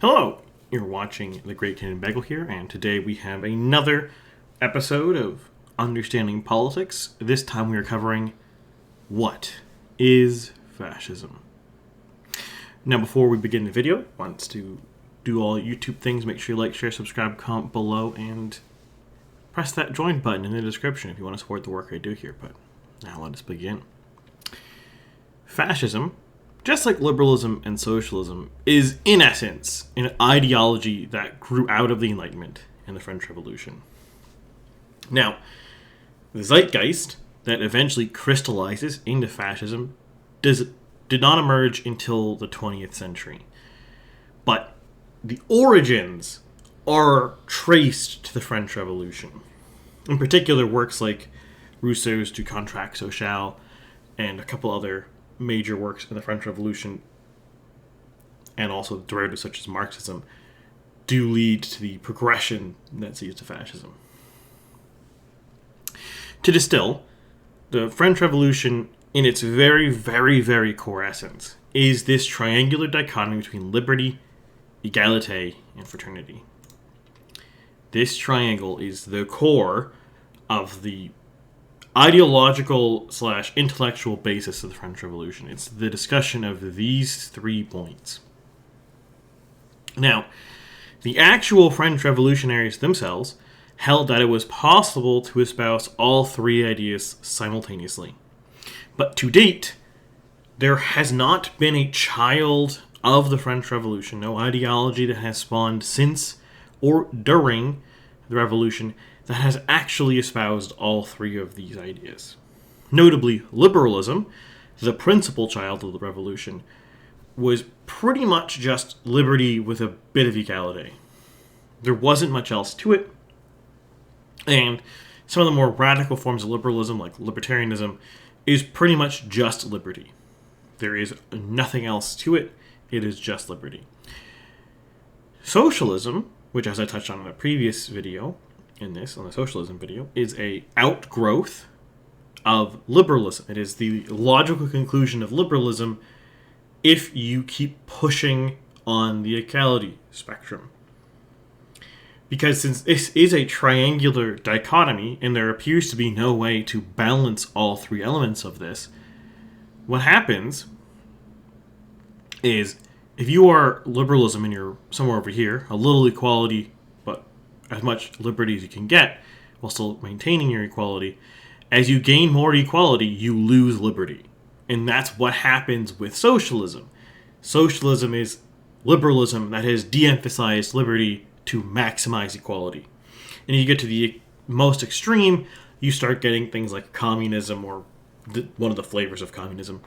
Hello, you're watching The Great Canadian Bagel here, and today we have another episode of Understanding Politics. This time we are covering what is fascism. Now, before we begin the video, I want to do all YouTube things. Make sure you like, share, subscribe, comment below, and press that join button in the description if you want to support the work I do here. But now let us begin. Fascism, just like liberalism and socialism, is in essence an ideology that grew out of the Enlightenment and the French Revolution. Now, the zeitgeist that eventually crystallizes into fascism did not emerge until the 20th century. But the origins are traced to the French Revolution. In particular, works like Rousseau's Du Contrat Social and a couple other major works in the French Revolution, and also derivatives such as Marxism, do lead to the progression that leads to fascism. To distill, the French Revolution, in its very, very, very core essence, is this triangular dichotomy between liberty, equality, and fraternity. This triangle is the core of the ideological / intellectual basis of the French Revolution. It's the discussion of these 3 points. Now, the actual French revolutionaries themselves held that it was possible to espouse all 3 ideas simultaneously. But to date, there has not been a child of the French Revolution, no ideology that has spawned since or during the Revolution that has actually espoused all 3 of these ideas. Notably, liberalism, the principal child of the Revolution, was pretty much just liberty with a bit of equality. There wasn't much else to it, and some of the more radical forms of liberalism, like libertarianism, is pretty much just liberty. There is nothing else to it. It is just liberty. Socialism, which, as I touched on in a previous video, on the socialism video, is a outgrowth of liberalism. It is the logical conclusion of liberalism if you keep pushing on the equality spectrum. Because since this is a triangular dichotomy, and there appears to be no way to balance all 3 elements of this, what happens is, if you are liberalism and you're somewhere over here, a little equality, but as much liberty as you can get, while still maintaining your equality, as you gain more equality, you lose liberty. And that's what happens with socialism. Socialism is liberalism that has de-emphasized liberty to maximize equality. And if you get to the most extreme, you start getting things like communism, or one of the flavors of communism.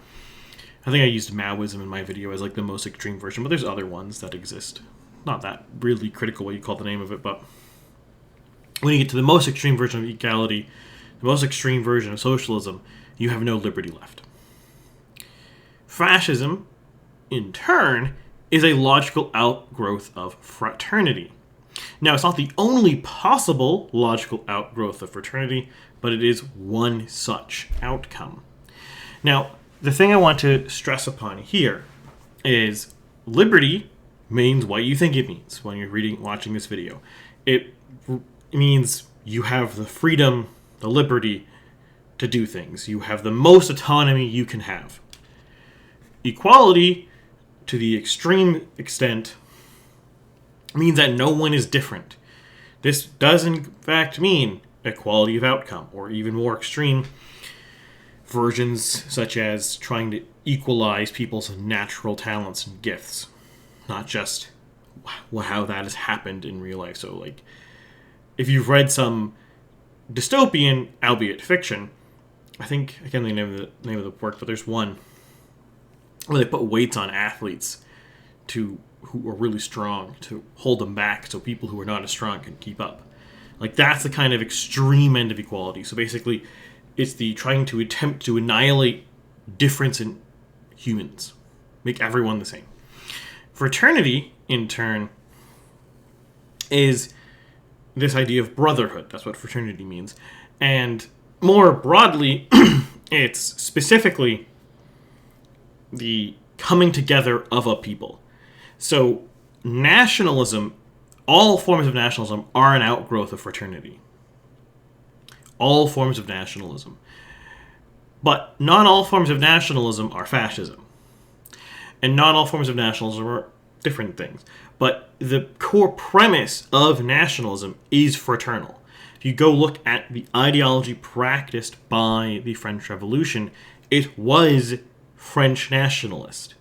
I think I used Maoism in my video as like the most extreme version, but there's other ones that exist. Not that really critical what you call the name of it, but when you get to the most extreme version of equality, the most extreme version of socialism, you have no liberty left. Fascism, in turn, is a logical outgrowth of fraternity. Now, it's not the only possible logical outgrowth of fraternity, but it is one such outcome. Now, the thing I want to stress upon here is liberty means what you think it means when you're watching this video. It means you have the freedom, the liberty to do things. You have the most autonomy you can have. Equality, to the extreme extent, means that no one is different. This does in fact mean equality of outcome, or even more extreme versions such as trying to equalize people's natural talents and gifts, not just how that has happened in real life. So, like, if you've read some dystopian, albeit fiction, I think I can't remember the name of the work, but there's one where they put weights on athletes who are really strong to hold them back, so people who are not as strong can keep up. Like, that's the kind of extreme end of equality. So basically, it's the trying to attempt to annihilate difference in humans, make everyone the same. Fraternity, in turn, is this idea of brotherhood. That's what fraternity means. And more broadly, it's specifically the coming together of a people. So nationalism, all forms of nationalism are an outgrowth of fraternity. All forms of nationalism. But not all forms of nationalism are fascism. And not all forms of nationalism are different things. But the core premise of nationalism is fraternal. If you go look at the ideology practiced by the French Revolution, it was French nationalist.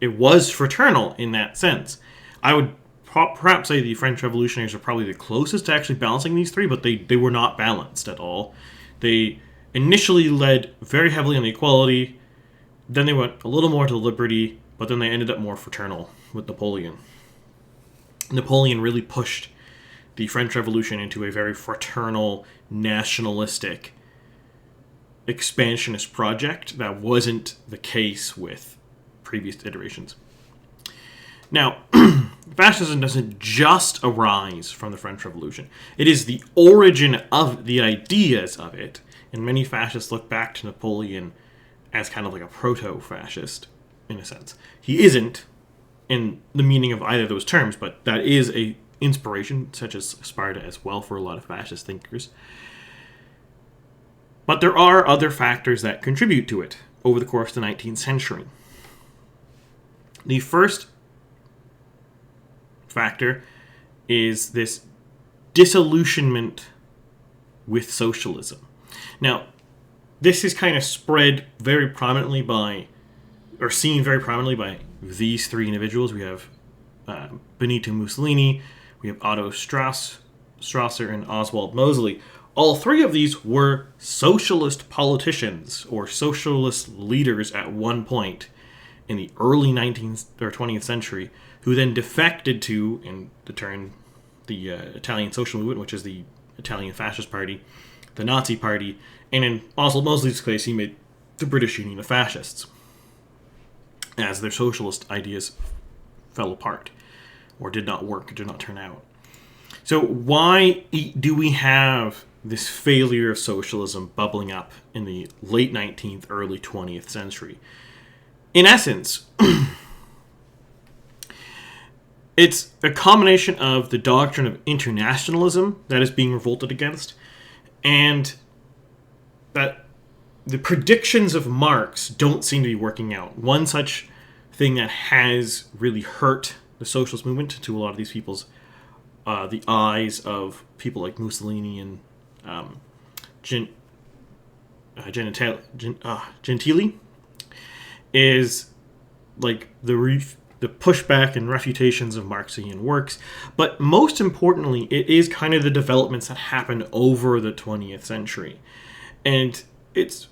It was fraternal in that sense. I would perhaps say the French revolutionaries are probably the closest to actually balancing these three, but they were not balanced at all. They initially led very heavily on the equality, then they went a little more to liberty, but then they ended up more fraternal with Napoleon. Napoleon really pushed the French Revolution into a very fraternal, nationalistic, expansionist project that wasn't the case with previous iterations. Now, fascism doesn't just arise from the French Revolution. It is the origin of the ideas of it, and many fascists look back to Napoleon as kind of like a proto-fascist, in a sense. He isn't, in the meaning of either of those terms, but that is a inspiration, such as Sparta as well, for a lot of fascist thinkers. But there are other factors that contribute to it over the course of the 19th century. The first factor is this disillusionment with socialism. Now, this is kind of spread very prominently by, or seen very prominently by these three individuals. We have Benito Mussolini, we have Otto Strasser, and Oswald Mosley. All three of these were socialist politicians or socialist leaders at one point in the early 19th or 20th century, who then defected to, in the turn, the Italian Social Movement, which is the Italian Fascist Party, the Nazi Party, and in Oswald Mosley's case, he made the British Union of Fascists, as their socialist ideas fell apart, or did not work, did not turn out. So why do we have this failure of socialism bubbling up in the late 19th, early 20th century? In essence, it's a combination of the doctrine of internationalism that is being revolted against, and that the predictions of Marx don't seem to be working out. One such thing that has really hurt the socialist movement to a lot of these people's the eyes of people like Mussolini and Gentili is like the pushback and refutations of Marxian works, but most importantly, it is kind of the developments that happened over the 20th century, and it's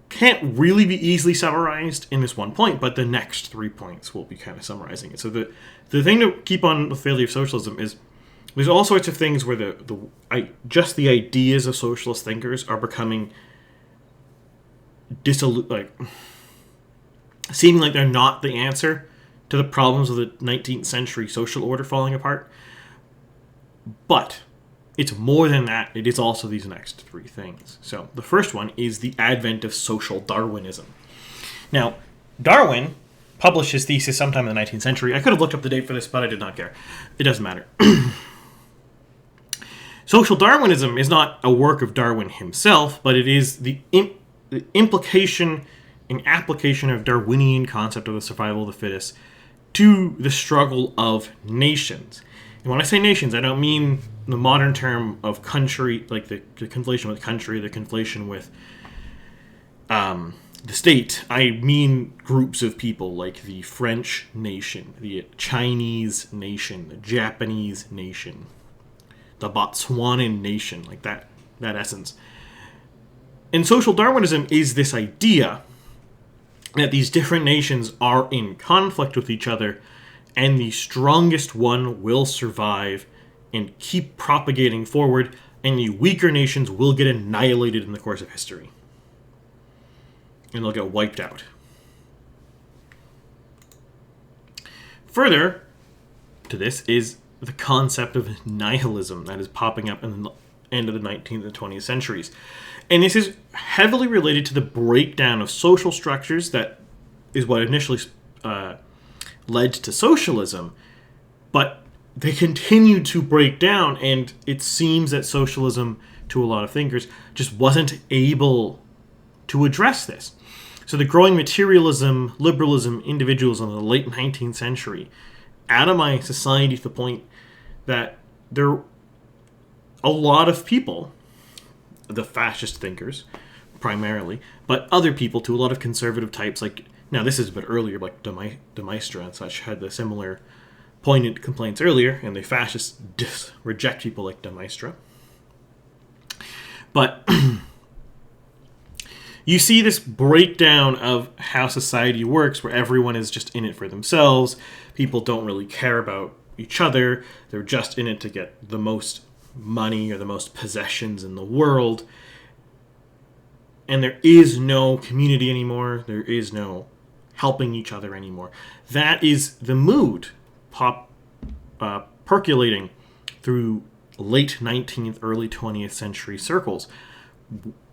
can't really be easily summarized in this one point, but the next 3 points will be kind of summarizing it. So the thing to keep on the failure of socialism is there's all sorts of things where just the ideas of socialist thinkers are becoming seeming like they're not the answer to the problems of the 19th century social order falling apart. But it's more than that. It is also these next three things. So the first one is the advent of social Darwinism. Now, Darwin published his thesis sometime in the 19th century. I could have looked up the date for this, but I did not care. It doesn't matter. Social Darwinism is not a work of Darwin himself, but it is the implication and application of Darwinian concept of the survival of the fittest to the struggle of nations. And when I say nations, I don't mean the modern term of country, like the conflation with country, the conflation with the state. I mean groups of people like the French nation, the Chinese nation, the Japanese nation, the Botswanan nation, like that essence. And social Darwinism is this idea that these different nations are in conflict with each other, and the strongest one will survive and keep propagating forward, and the weaker nations will get annihilated in the course of history. And they'll get wiped out. Further to this is the concept of nihilism that is popping up in the end of the 19th and 20th centuries. And this is heavily related to the breakdown of social structures that is what initially led to socialism, But they continue to break down, and it seems that socialism, to a lot of thinkers, just wasn't able to address this. So the growing materialism, liberalism, individualism of the late 19th century atomized society to the point that there a lot of people, the fascist thinkers primarily, but other people too, a lot of conservative types, like, now this is a bit earlier, like de Maistre and such, had the similar poignant complaints earlier, and the fascists reject people like de Maistre. But you see this breakdown of how society works, where everyone is just in it for themselves. People don't really care about each other. They're just in it to get the most money or the most possessions in the world. And there is no community anymore. There is no helping each other anymore. That is the mood percolating through late 19th, early 20th century circles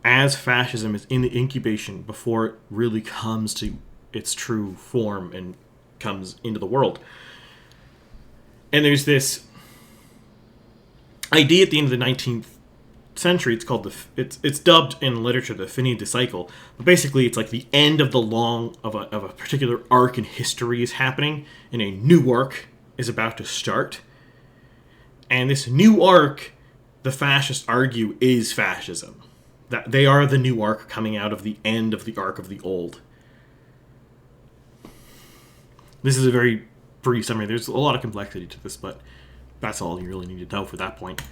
as fascism is in the incubation before it really comes to its true form and comes into the world. And there's this idea at the end of the 19th century. It's called it's dubbed in literature the fin de cycle, but basically it's like the end of a particular arc in history is happening, and a new arc is about to start. And this new arc, the fascists argue, is fascism. That they are the new arc coming out of the end of the arc of the old. This is a very brief summary. There's a lot of complexity to this, but that's all you really need to know for that point.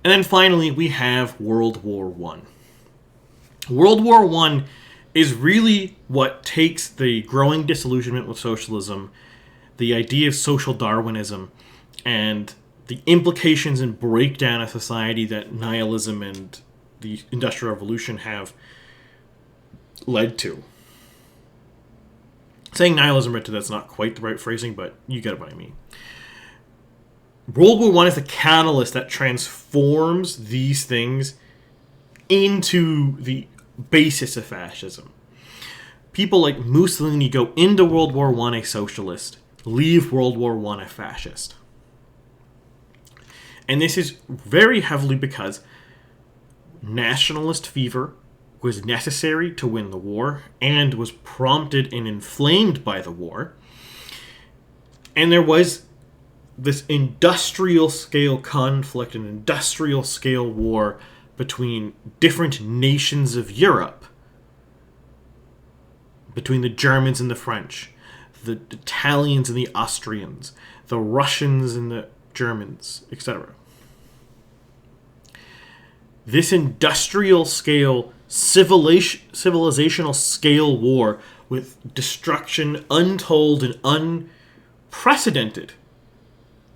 And then finally, we have World War I. World War I is really what takes the growing disillusionment with socialism, the idea of social Darwinism, and the implications and breakdown of society that nihilism and the Industrial Revolution have led to. Saying nihilism led to that's not quite the right phrasing, but you get what I mean. World War I is the catalyst that transforms these things into the basis of fascism. People like Mussolini go into World War I a socialist, leave World War I a fascist. And this is very heavily because nationalist fever was necessary to win the war and was prompted and inflamed by the war. And there was this industrial scale conflict, an industrial scale war between different nations of Europe, between the Germans and the French, the Italians and the Austrians, the Russians and the Germans, etc. This industrial scale, civilizational scale war with destruction untold and unprecedented.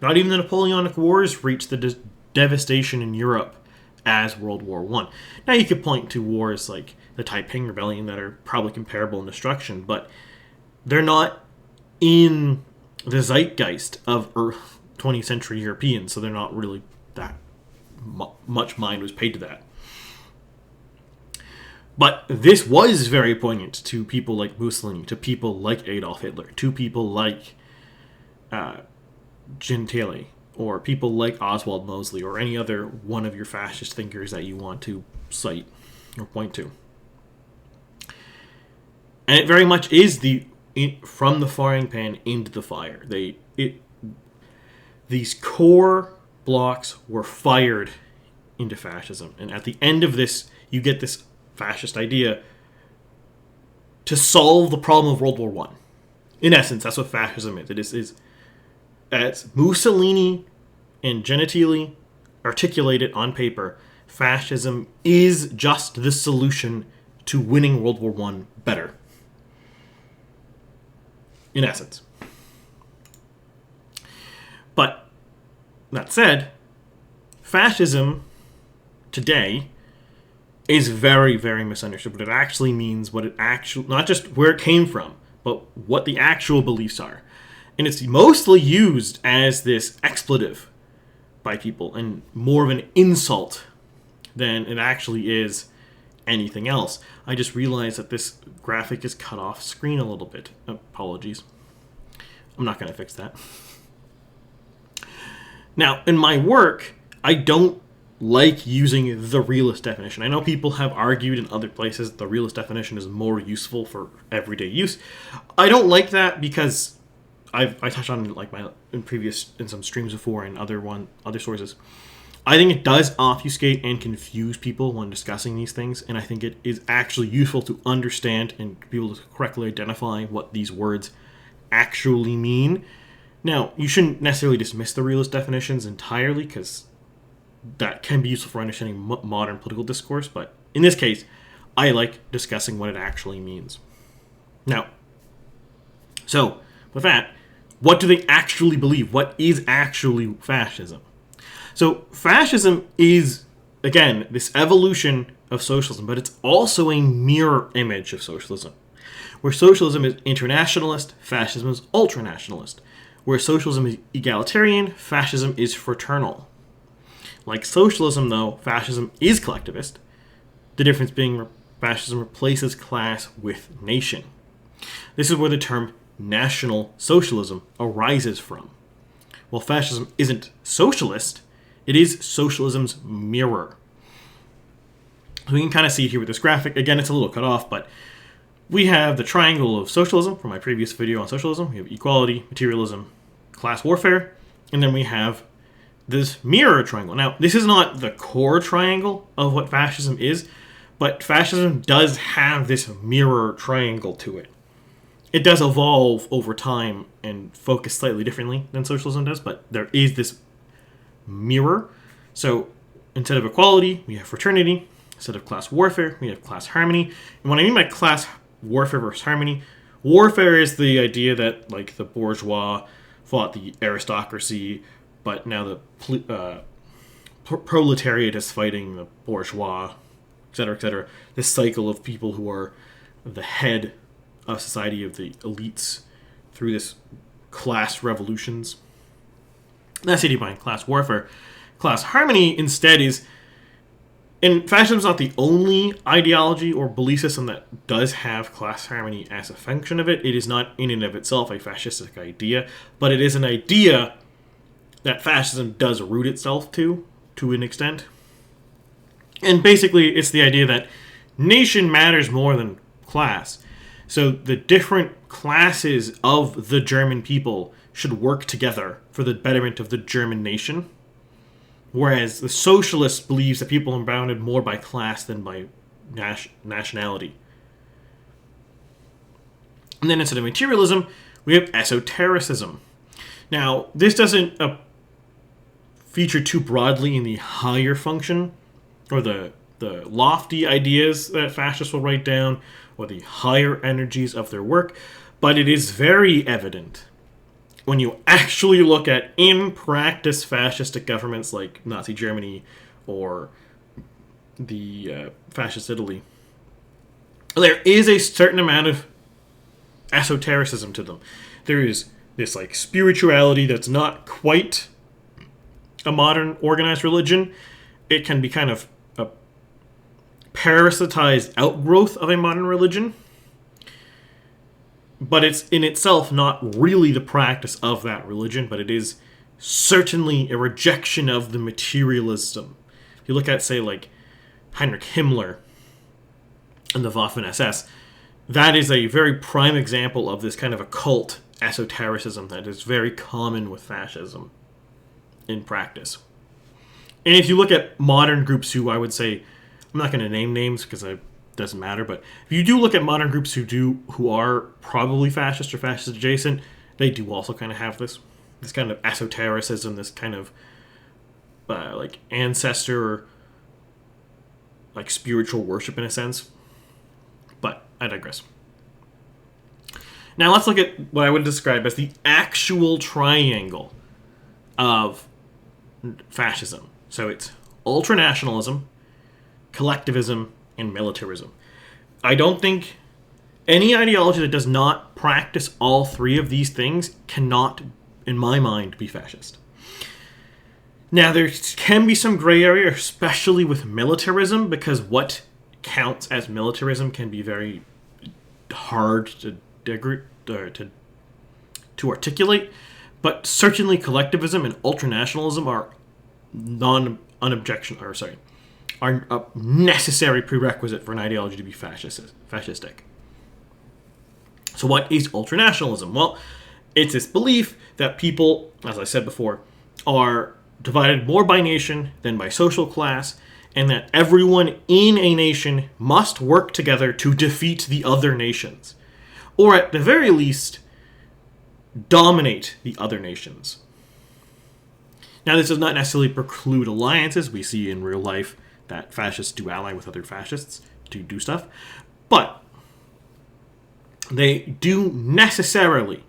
Not even the Napoleonic Wars reached the devastation in Europe as World War I. Now you could point to wars like the Taiping Rebellion that are probably comparable in destruction, but they're not in the zeitgeist of 20th century Europeans, so they're not really that much mind was paid to that. But this was very poignant to people like Mussolini, to people like Adolf Hitler, to people like Gentile, or people like Oswald Mosley, or any other one of your fascist thinkers that you want to cite or point to. And it very much is from the frying pan into the fire. These core blocks were fired into fascism. And at the end of this, you get this fascist idea to solve the problem of World War I. In essence, that's what fascism is. It is as Mussolini and Gentile articulate it on paper, fascism is just the solution to winning World War I better. In essence. But that said, fascism today is very, very misunderstood. What it actually means, not just where it came from, but what the actual beliefs are. And it's mostly used as this expletive by people and more of an insult than it actually is anything else. I just realized that this graphic is cut off screen a little bit. Apologies. I'm not going to fix that. Now, in my work, I don't like using the realist definition. I know people have argued in other places that the realist definition is more useful for everyday use. I don't like that because I touched on like in some streams before and other sources. I think it does obfuscate and confuse people when discussing these things, and I think it is actually useful to understand and be able to correctly identify what these words actually mean. Now, you shouldn't necessarily dismiss the realist definitions entirely, because that can be useful for understanding modern political discourse, but in this case, I like discussing what it actually means. Now, so, with that, what do they actually believe? What is actually fascism? So, fascism is, again, this evolution of socialism, but it's also a mirror image of socialism. Where socialism is internationalist, fascism is ultra-nationalist. Where socialism is egalitarian, fascism is fraternal. Like socialism, though, fascism is collectivist. The difference being fascism replaces class with nation. This is where the term National Socialism arises from. While fascism isn't socialist, it is socialism's mirror. So we can kind of see it here with this graphic. Again, it's a little cut off, but we have the triangle of socialism from my previous video on socialism. We have equality, materialism, class warfare, and then we have this mirror triangle. Now, this is not the core triangle of what fascism is, but fascism does have this mirror triangle to it. It does evolve over time and focus slightly differently than socialism does, but there is this mirror. So instead of equality, we have fraternity. Instead of class warfare, we have class harmony. And what I mean by class warfare versus harmony, warfare is the idea that like the bourgeois fought the aristocracy, but now the proletariat is fighting the bourgeois, etc., etc. This cycle of people who are the head of society, of the elites, through this class revolutions. That's the idea behind class warfare. Class harmony instead is, and fascism is not the only ideology or belief system that does have class harmony as a function of it. It is not in and of itself a fascistic idea, but it is an idea that fascism does root itself to an extent. And basically, it's the idea that nation matters more than class. So the different classes of the German people should work together for the betterment of the German nation. Whereas the socialist believes that people are bounded more by class than by nationality. And then instead of materialism, we have esotericism. Now, this doesn't feature too broadly in the higher function, or the lofty ideas that fascists will write down, or the higher energies of their work, but it is very evident when you actually look at, in practice, fascistic governments like Nazi Germany or the fascist Italy. There is a certain amount of esotericism to them. There is this like spirituality that's not quite a modern organized religion. It can be kind of a parasitized outgrowth of a modern religion. But it's in itself not really the practice of that religion, but it is certainly a rejection of the materialism. If you look at, say, like Heinrich Himmler and the Waffen-SS, that is a very prime example of this kind of occult esotericism that is very common with fascism in practice. And if you look at modern groups who I would say, I'm not going to name names because it doesn't matter, but if you do look at modern groups who are probably fascist or fascist adjacent, they do also kind of have this kind of esotericism, this kind of like ancestor, like spiritual worship in a sense. But I digress. Now let's look at what I would describe as the actual triangle of fascism. So it's ultra-nationalism, collectivism, and militarism. I don't think any ideology that does not practice all three of these things cannot, in my mind, be fascist. Now, there can be some gray area, especially with militarism, because what counts as militarism can be very hard to articulate. But certainly collectivism and ultra-nationalism are are a necessary prerequisite for an ideology to be fascistic. So what is ultra-nationalism? Well, it's this belief that people, as I said before, are divided more by nation than by social class, and that everyone in a nation must work together to defeat the other nations, or at the very least, dominate the other nations. Now, this does not necessarily preclude alliances. We see in real life that fascists do ally with other fascists to do stuff, but they do necessarily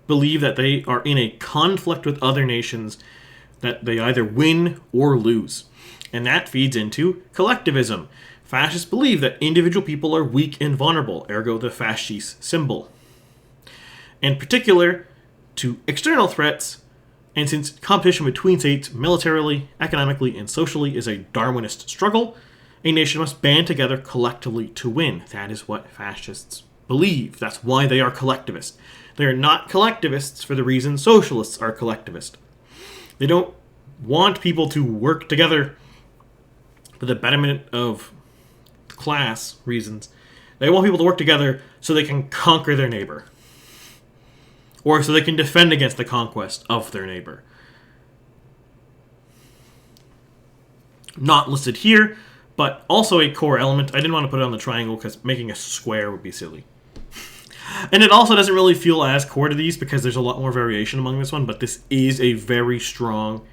believe that they are in a conflict with other nations that they either win or lose. And that feeds into collectivism. Fascists believe that individual people are weak and vulnerable, ergo the fascist symbol. In particular, to external threats, and since competition between states militarily, economically, and socially is a Darwinist struggle, a nation must band together collectively to win. That is what fascists believe. That's why they are collectivist. They are not collectivists for the reason socialists are collectivist. They don't want people to work together for the betterment of class reasons. They want people to work together so they can conquer their neighbor, or so they can defend against the conquest of their neighbor. Not listed here, but also a core element. I didn't want to put it on the triangle because making a square would be silly. And it also doesn't really feel as core to these because there's a lot more variation among this one, but this is a very strong,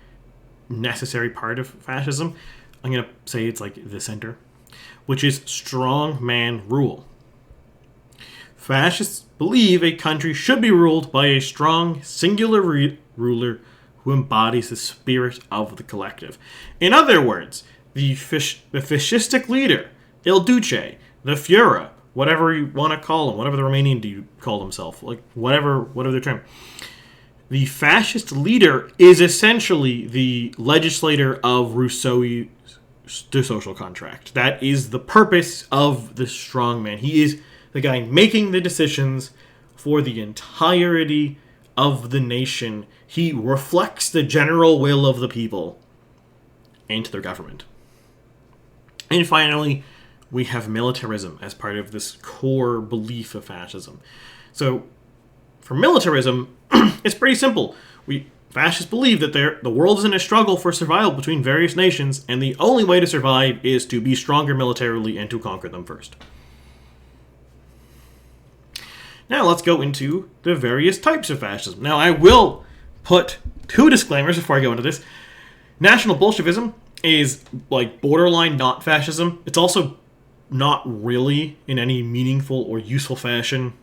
necessary part of fascism. I'm going to say it's like the center, which is strong man rule. Fascists believe a country should be ruled by a strong, singular ruler who embodies the spirit of the collective. In other words, the fascistic leader, Il Duce, the Führer, whatever you want to call him, whatever the Romanian dude call himself, like whatever their term. The fascist leader is essentially the legislator of Rousseau's The Social Contract. That is the purpose of the strongman. He is the guy making the decisions for the entirety of the nation. He reflects the general will of the people into their government. And finally, we have militarism as part of this core belief of fascism. So, for militarism, it's pretty simple. Fascists believe that the world is in a struggle for survival between various nations, and the only way to survive is to be stronger militarily and to conquer them first. Now let's go into the various types of fascism. Now I will put two disclaimers before I go into this. National Bolshevism is like borderline not fascism. It's also not really in any meaningful or useful fashion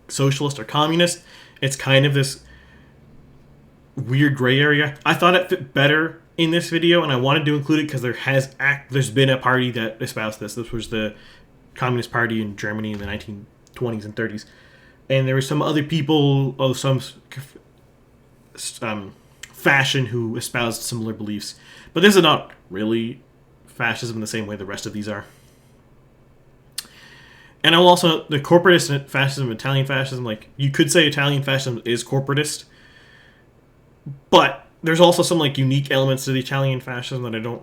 socialist or communist. It's kind of this weird gray area. I thought it fit better in this video, and I wanted to include it because there's been a party that espoused this. This was the Communist Party in Germany in the 1920s and 30s. And there were some other people of some fashion who espoused similar beliefs. But this is not really fascism in the same way the rest of these are. And also, the corporatist fascism, Italian fascism, like, you could say Italian fascism is corporatist. But there's also some, like, unique elements to the Italian fascism that I don't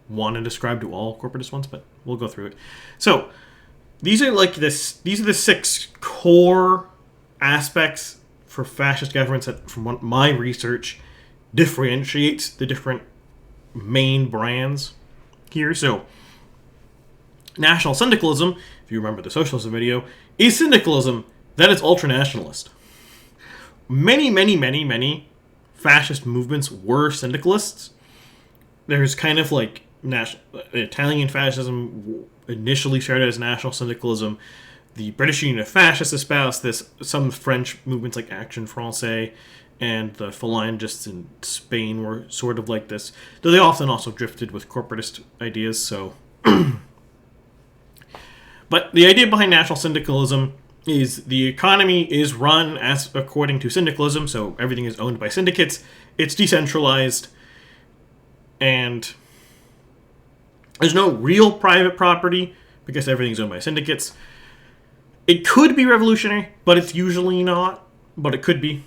want to describe to all corporatist ones, but we'll go through it. So, these are the 6 core aspects for fascist governments that, from my research, differentiates the different main brands here. So, National Syndicalism, if you remember the socialism video, is syndicalism that is ultra-nationalist. Many fascist movements were syndicalists. There's kind of like Italian fascism initially started as National Syndicalism. The British Union of Fascists espoused this. Some French movements like Action Française and the Phalangists in Spain were sort of like this, though they often also drifted with corporatist ideas. So, but the idea behind National Syndicalism is the economy is run as according to syndicalism, so everything is owned by syndicates. It's decentralized, and there's no real private property because everything's owned by syndicates. It could be revolutionary, but it's usually not, but it could be.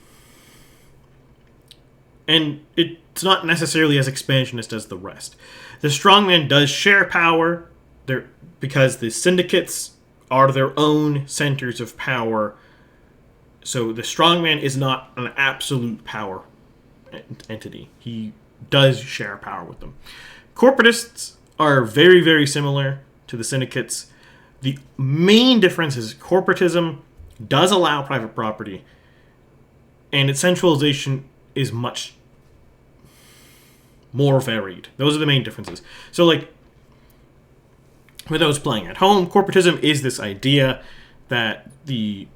and it's not necessarily as expansionist as the rest. The strongman does share power because the syndicates are their own centers of power. So the strongman is not an absolute power entity. He does share power with them. Corporatists are very, very similar to the syndicates. The main difference is corporatism does allow private property, and its centralization is much more varied. Those are the main differences. So, like, for those playing at home, corporatism is this idea that the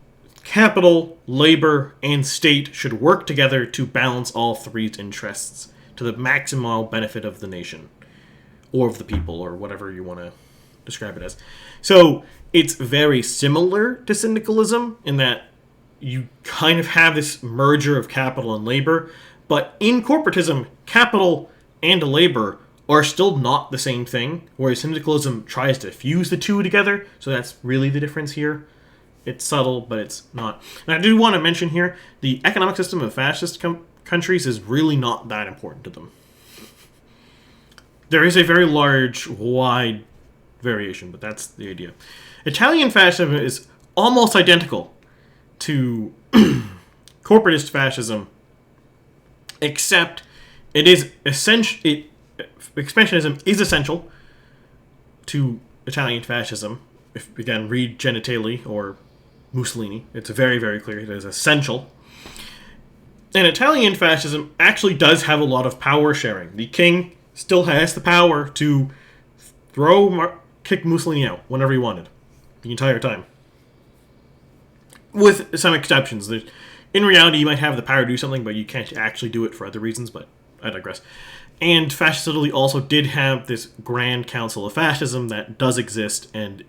capital, labor, and state should work together to balance all three's interests to the maximal benefit of the nation, or of the people, or whatever you want to describe it as. So it's very similar to syndicalism in that you kind of have this merger of capital and labor, but in corporatism, capital and labor are still not the same thing, whereas syndicalism tries to fuse the two together, so that's really the difference here. It's subtle, but it's not. And I do want to mention here, the economic system of fascist countries is really not that important to them. There is a very large, wide variation, but that's the idea. Italian fascism is almost identical to corporatist fascism, except it is essential. Expansionism is essential to Italian fascism. If again, read Genitali or Mussolini, it's very, very clear it is essential. And Italian fascism actually does have a lot of power sharing. The king still has the power to kick Mussolini out whenever he wanted, the entire time. With some exceptions. In reality, you might have the power to do something, but you can't actually do it for other reasons, but I digress. And Fascist Italy also did have this Grand Council of Fascism that does exist and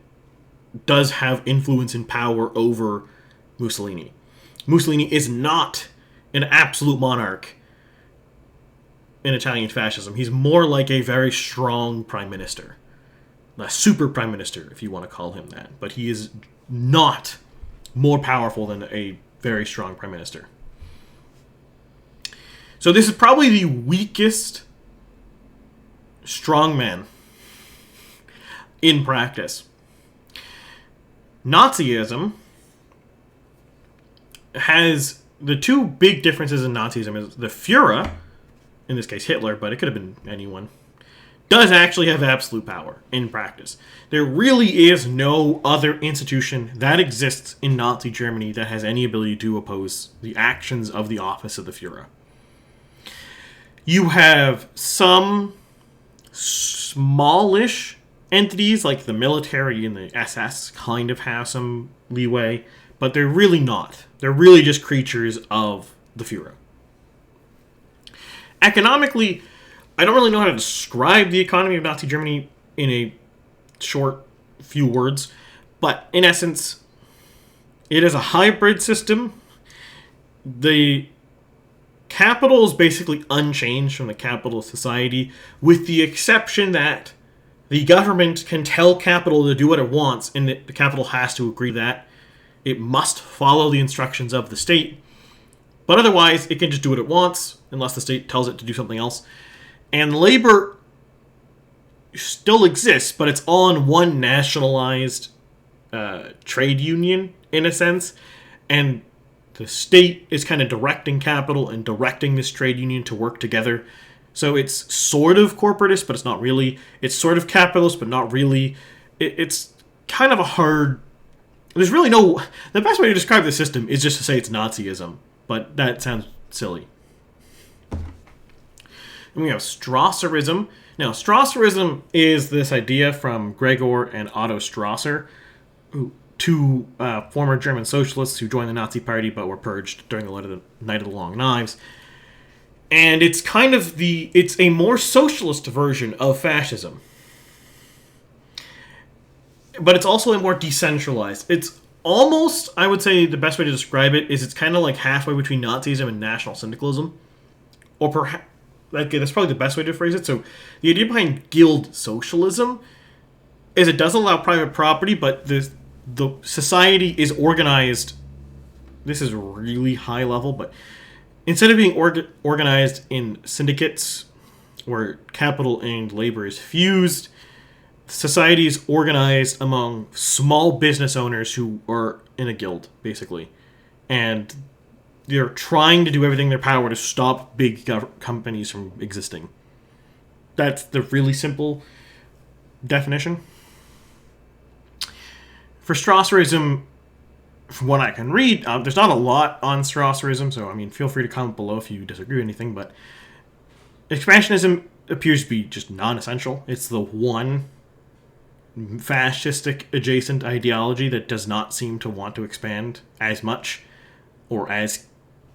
does have influence and power over Mussolini. Mussolini is not an absolute monarch in Italian fascism. He's more like a very strong prime minister. A super prime minister, if you want to call him that. But he is not more powerful than a very strong prime minister. So this is probably the weakest strongman in practice. Nazism has the two big differences in Nazism is the Führer, in this case Hitler, but it could have been anyone, does actually have absolute power in practice. There really is no other institution that exists in Nazi Germany that has any ability to oppose the actions of the office of the Führer. You have some smallish entities like the military and the SS kind of have some leeway, but they're really not. They're really just creatures of the Führer. Economically, I don't really know how to describe the economy of Nazi Germany in a short few words, but in essence, it is a hybrid system. The capital is basically unchanged from the capitalist society, with the exception that the government can tell capital to do what it wants, and the capital has to agree that it must follow the instructions of the state. But otherwise, it can just do what it wants, unless the state tells it to do something else. And labor still exists, but it's on one nationalized trade union, in a sense. And the state is kind of directing capital and directing this trade union to work together. So it's sort of corporatist, but it's not really. It's sort of capitalist, but not really. It's kind of a hard... There's really no... The best way to describe the system is just to say it's Nazism, but that sounds silly. And we have Strasserism. Now, Strasserism is this idea from Gregor and Otto Strasser, two former German socialists who joined the Nazi Party but were purged during the Night of the Long Knives. And it's kind of it's a more socialist version of fascism. But it's also a more decentralized. It's almost, I would say the best way to describe it is it's kind of like halfway between Nazism and National Syndicalism. Or perhaps, that's probably the best way to phrase it. So the idea behind guild socialism is it does allow private property, but the society is organized. This is really high level, but instead of being organized in syndicates where capital and labor is fused, society is organized among small business owners who are in a guild, basically. And they're trying to do everything in their power to stop big companies from existing. That's the really simple definition. For Strasserism, from what I can read, there's not a lot on Strasserism, so I mean, feel free to comment below if you disagree with anything, but expansionism appears to be just non-essential. It's the one fascistic adjacent ideology that does not seem to want to expand as much or as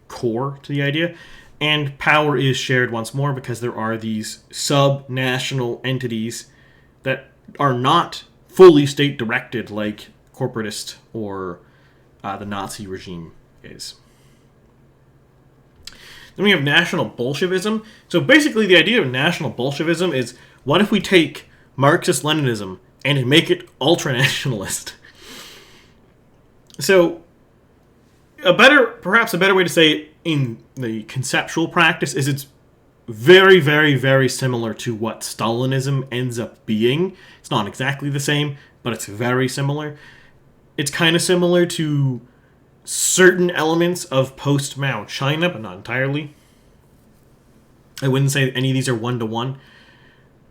core to the idea. And power is shared once more because there are these sub-national entities that are not fully state-directed like corporatist or the Nazi regime is. Then we have National Bolshevism. So basically the idea of National Bolshevism is, what if we take Marxist-Leninism and make it ultra-nationalist? So perhaps a better way to say it in the conceptual practice is it's very, very, very similar to what Stalinism ends up being. It's not exactly the same, but it's very similar. It's kind of similar to certain elements of post-Mao China, but not entirely. I wouldn't say any of these are one-to-one,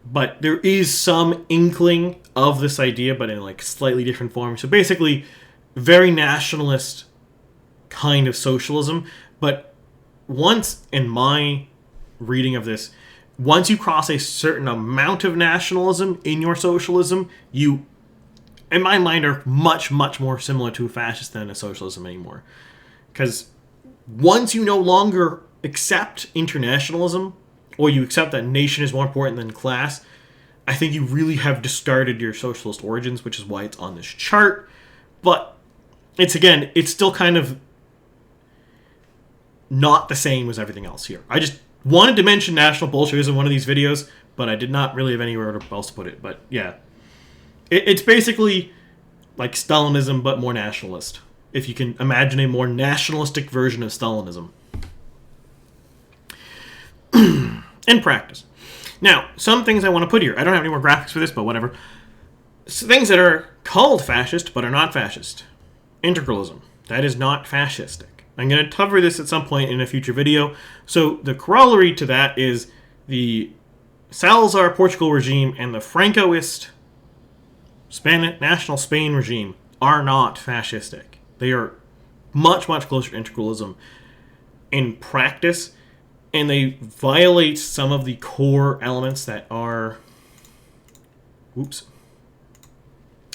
but there is some inkling of this idea, but in like slightly different form. So basically, very nationalist kind of socialism, but once, in my reading of this, once you cross a certain amount of nationalism in your socialism, you, in my mind, are much, much more similar to a fascist than a socialism anymore. Because once you no longer accept internationalism, or you accept that nation is more important than class, I think you really have discarded your socialist origins, which is why it's on this chart. But it's still kind of not the same as everything else here. I just wanted to mention National Bolshevism in one of these videos, but I did not really have anywhere else to put it. But yeah, it's basically like Stalinism, but more nationalist. If you can imagine a more nationalistic version of Stalinism. In practice. Now, some things I want to put here. I don't have any more graphics for this, but whatever. So things that are called fascist, but are not fascist. Integralism. That is not fascistic. I'm going to cover this at some point in a future video. So the corollary to that is the Salazar Portugal regime and the Francoist National Spain regime are not fascistic. They are much, much closer to integralism in practice, and they violate some of the core elements that are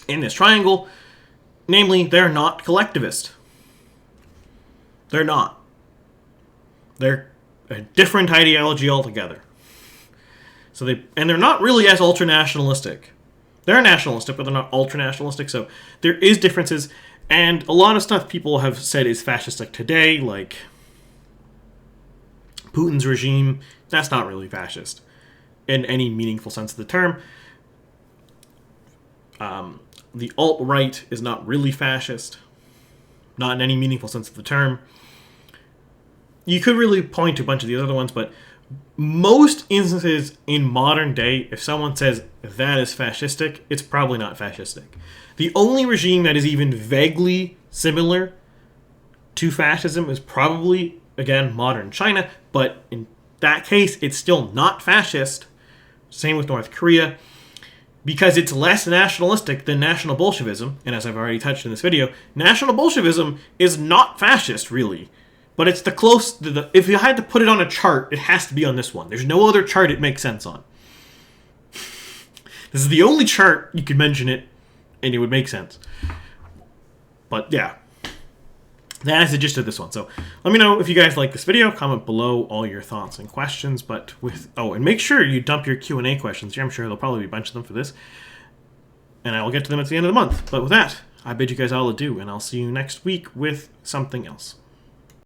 in this triangle. Namely, they're not collectivist. They're not. They're a different ideology altogether. So they're not really as ultra-nationalistic. They're nationalistic, but they're not ultra-nationalistic, so there is differences, and a lot of stuff people have said is fascistic today, like Putin's regime, that's not really fascist in any meaningful sense of the term. The alt-right is not really fascist, not in any meaningful sense of the term. You could really point to a bunch of the other ones, but most instances in modern day, if someone says that is fascistic, it's probably not fascistic. The only regime that is even vaguely similar to fascism is probably, again, modern China, but in that case, it's still not fascist. Same with North Korea, because it's less nationalistic than National Bolshevism, and as I've already touched in this video, National Bolshevism is not fascist, really. But it's if you had to put it on a chart, it has to be on this one. There's no other chart it makes sense on. This is the only chart you could mention it, and it would make sense. But yeah, that is the gist of this one. So let me know if you guys like this video. Comment below all your thoughts and questions. And make sure you dump your Q&A questions here. I'm sure there'll probably be a bunch of them for this. And I will get to them at the end of the month. But with that, I bid you guys all adieu, and I'll see you next week with something else.